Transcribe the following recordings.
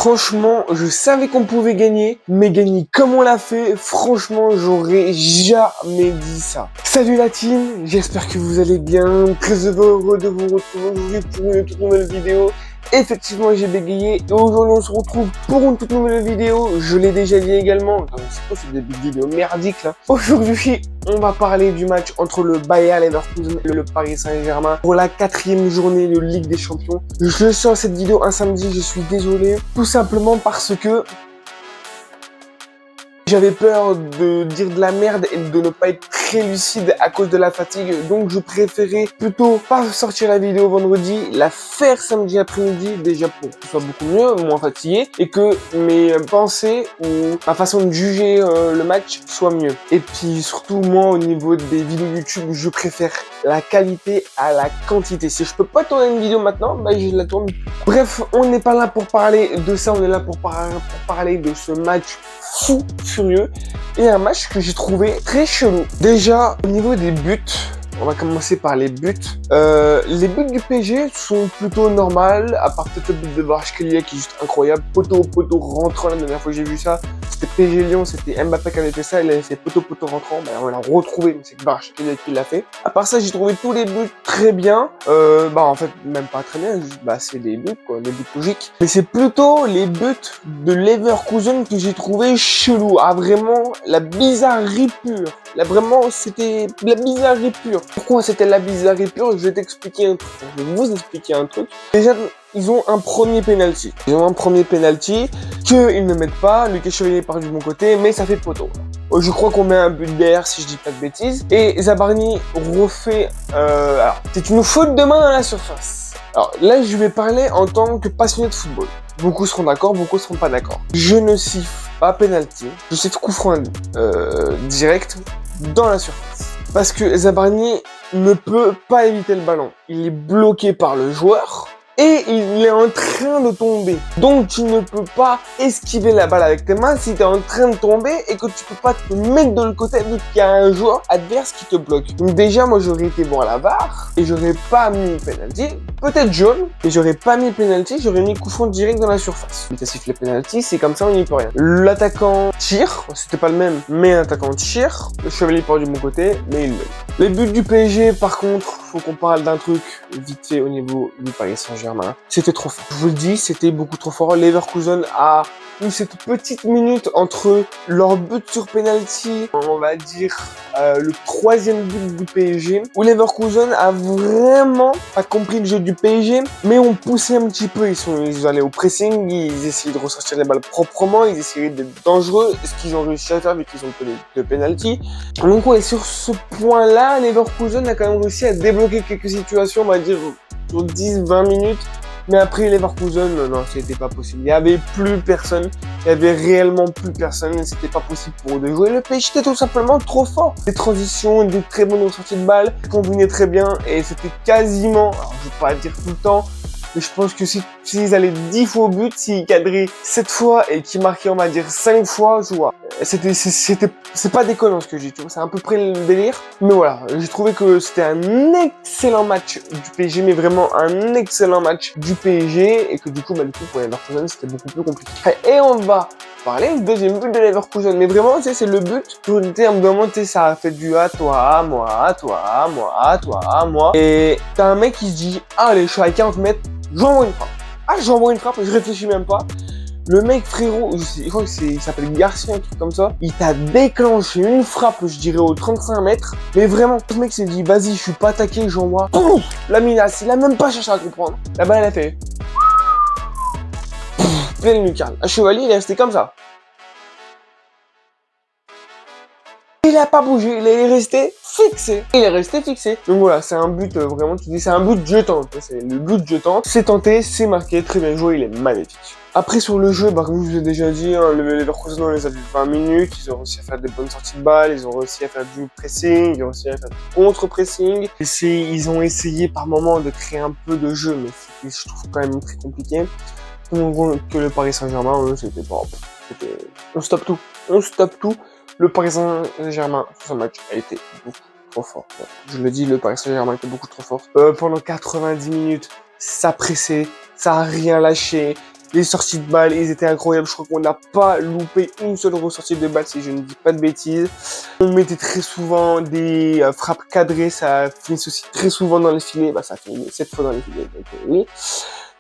Franchement, je savais qu'on pouvait gagner, mais gagner comme on l'a fait, franchement, j'aurais jamais dit ça. Salut la team, j'espère que vous allez bien. Très heureux de vous retrouver aujourd'hui pour une toute nouvelle vidéo. Effectivement, j'ai bégayé et aujourd'hui on se retrouve pour une toute nouvelle vidéo. Je l'ai déjà dit également. C'est quoi ce début de vidéo merdique là? Aujourd'hui, on va parler du match entre le Bayer Leverkusen et le Paris Saint-Germain pour la 4e journée de Ligue des Champions. Je sors cette vidéo un samedi, je suis désolé. Tout simplement parce que j'avais peur de dire de la merde et de ne pas être très lucide à cause de la fatigue. Donc je préférais plutôt pas sortir la vidéo vendredi, la faire samedi après-midi, déjà pour que ce soit beaucoup mieux, moins fatigué, et que mes pensées ou ma façon de juger le match soit mieux. Et puis surtout moi au niveau des vidéos YouTube, je préfère la qualité à la quantité. Si je peux pas tourner une vidéo maintenant, bah je la tourne. Bref, on n'est pas là pour parler de ça, on est là pour parler de ce match fou furieux et un match que j'ai trouvé très chelou. Déjà au niveau des buts, on va commencer par les buts. Les buts du PSG sont plutôt normales, à part peut-être le but de Kvaratskhelia qui est juste incroyable. Poteau rentrant, la dernière fois que j'ai vu ça, c'était PSG Lyon, c'était Mbappé qui avait fait ça, il avait fait poteau rentrant, ben on l'a retrouvé, mais c'est Kvaratskhelia qui l'a fait. À part ça, j'ai trouvé tous les buts très bien. En fait, même pas très bien, juste, c'est des buts quoi, des buts logiques. Mais c'est plutôt les buts de Leverkusen que j'ai trouvé chelou. Ah vraiment, la bizarrerie pure. Là vraiment, c'était la bizarrerie pure. Pourquoi c'était la bizarrerie pure? Je vais t'expliquer un truc. Je vais vous expliquer un truc. Déjà, ils ont un premier penalty. Ils ont un premier penalty qu'ils ne mettent pas. Lucas Chevalier part du bon côté, mais ça fait poteau. Je crois qu'on met un but derrière si je dis pas de bêtises. Et Zabarni refait... alors, c'est une faute de main à la surface. Alors là, je vais parler en tant que passionné de football. Beaucoup seront d'accord, beaucoup seront pas d'accord. Je ne siffle pas penalty. Je siffle coup franc direct dans la surface. Parce que Zabarni ne peut pas éviter le ballon. Il est bloqué par le joueur et il est en train de tomber. Donc tu ne peux pas esquiver la balle avec tes mains si tu es en train de tomber et que tu peux pas te mettre de l'autre côté vu qu'il y a un joueur adverse qui te bloque. Donc déjà moi j'aurais été bon à la VAR et j'aurais pas mis penalty, peut-être jaune, mais j'aurais pas mis penalty, j'aurais mis coup franc direct dans la surface. Il t'a sifflé penalty, c'est comme ça, on n'y peut rien. L'attaquant tire, c'était pas le même, mais l'attaquant tire, le Chevalier part du bon côté, mais il met. Les buts du PSG par contre, faut qu'on parle d'un truc vite fait au niveau du Paris Saint-Germain. C'était trop fort. Je vous le dis, c'était beaucoup trop fort. Leverkusen a eu cette petite minute entre leur but sur penalty, on va dire le 3e but du PSG, où Leverkusen a vraiment pas compris le jeu du PSG, mais ont poussé un petit peu. Ils allaient au pressing, ils essayaient de ressortir les balles proprement, ils essayaient d'être dangereux, ce qu'ils ont réussi à faire vu qu'ils ont peu de penalty. Donc ouais, sur ce point-là, Leverkusen a quand même réussi à débloquer quelques situations, on va dire sur 10-20 minutes. Mais après Leverkusen, non, c'était pas possible. Il y avait plus personne. Il y avait réellement plus personne. C'était pas possible pour eux de jouer. Le PSG était tout simplement trop fort. Des transitions, des très bonnes sorties de balles, combinaient très bien. Et c'était quasiment, alors je vais pas dire tout le temps, mais je pense que s'ils allaient 10 fois au but, s'ils cadraient 7 fois et qu'ils marquaient, on va dire, 5 fois, je vois. C'est pas déconnant ce que j'ai dit, tu vois. C'est à peu près le délire. Mais voilà, j'ai trouvé que c'était un excellent match du PSG, mais vraiment un excellent match du PSG. Et que du coup, pour les Leverkusen, c'était beaucoup plus compliqué. Et on va parler du deuxième but de Leverkusen. Mais vraiment, tu sais, c'est le but. Pour une terme de moment, tu sais, ça a fait du à toi, à moi, à toi, à moi, à toi, à moi. Et t'as un mec qui se dit, ah, allez, je suis à 40 mètres. J'envoie une frappe. Ah, j'envoie une frappe, je réfléchis même pas. Le mec, frérot, je crois il s'appelle Garcia, un truc comme ça. Il t'a déclenché une frappe, je dirais, aux 35 mètres. Mais vraiment, ce mec s'est dit, vas-y, je suis pas attaqué, j'envoie. Pouf, la minace, il a même pas cherché à comprendre. La balle, elle a fait. Pleine lucarne. Un Chevalier, il est resté comme ça. Il a pas bougé, il est resté fixé. Il est resté fixé. Donc voilà, c'est un but vraiment, tu dis, c'est un but de je tente. C'est le but de je tente. C'est tenté, c'est marqué, très bien joué, il est magnifique. Après sur le jeu, comme je vous ai déjà dit, le Leverkusen on les a vu 20 minutes, ils ont réussi à faire des bonnes sorties de balles, ils ont réussi à faire du pressing, ils ont réussi à faire du contre-pressing. Ils ont essayé par moments de créer un peu de jeu, mais c'était, je trouve, quand même très compliqué. Donc que le Paris Saint-Germain, c'était pas... On stoppe tout. On stoppe tout. Le Paris Saint-Germain, sur ce match, a été beaucoup trop fort. Ouais. Je le dis, le Paris Saint-Germain était beaucoup trop fort. Pendant 90 minutes, ça pressait, ça a rien lâché. Les sorties de balles, ils étaient incroyables. Je crois qu'on n'a pas loupé une seule ressortie de balle, si je ne dis pas de bêtises. On mettait très souvent des frappes cadrées, ça finit aussi très souvent dans les filets. Bah, ça finit 7 fois dans les filets, donc oui.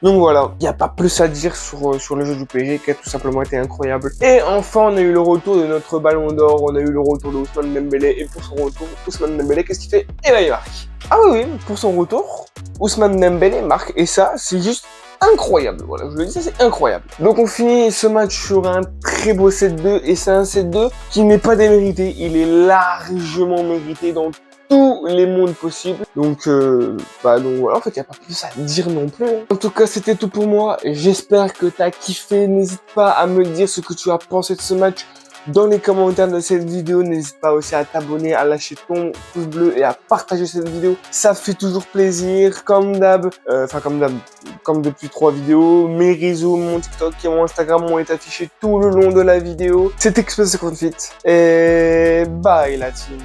Donc voilà, il n'y a pas plus à dire sur le jeu du PSG qui a tout simplement été incroyable. Et enfin, on a eu le retour de notre ballon d'or, on a eu le retour de Ousmane Dembélé. Et pour son retour, Ousmane Dembélé, qu'est-ce qu'il fait? Eh ben, il marque. Ah oui, pour son retour, Ousmane Dembélé marque. Et ça, c'est juste incroyable. Voilà, je le dis, ça c'est incroyable. Donc on finit ce match sur un très beau 7-2. Et c'est un 7-2 qui n'est pas démérité. Il est largement mérité dans tous les mondes possibles. Donc voilà, en fait, il n'y a pas plus à dire non plus. En tout cas, c'était tout pour moi. J'espère que tu as kiffé. N'hésite pas à me dire ce que tu as pensé de ce match dans les commentaires de cette vidéo. N'hésite pas aussi à t'abonner, à lâcher ton pouce bleu et à partager cette vidéo. Ça fait toujours plaisir, comme d'hab. Comme depuis 3 vidéos. Mes réseaux, mon TikTok et mon Instagram vont être affichés tout le long de la vidéo. C'était Express 58 et bye la team.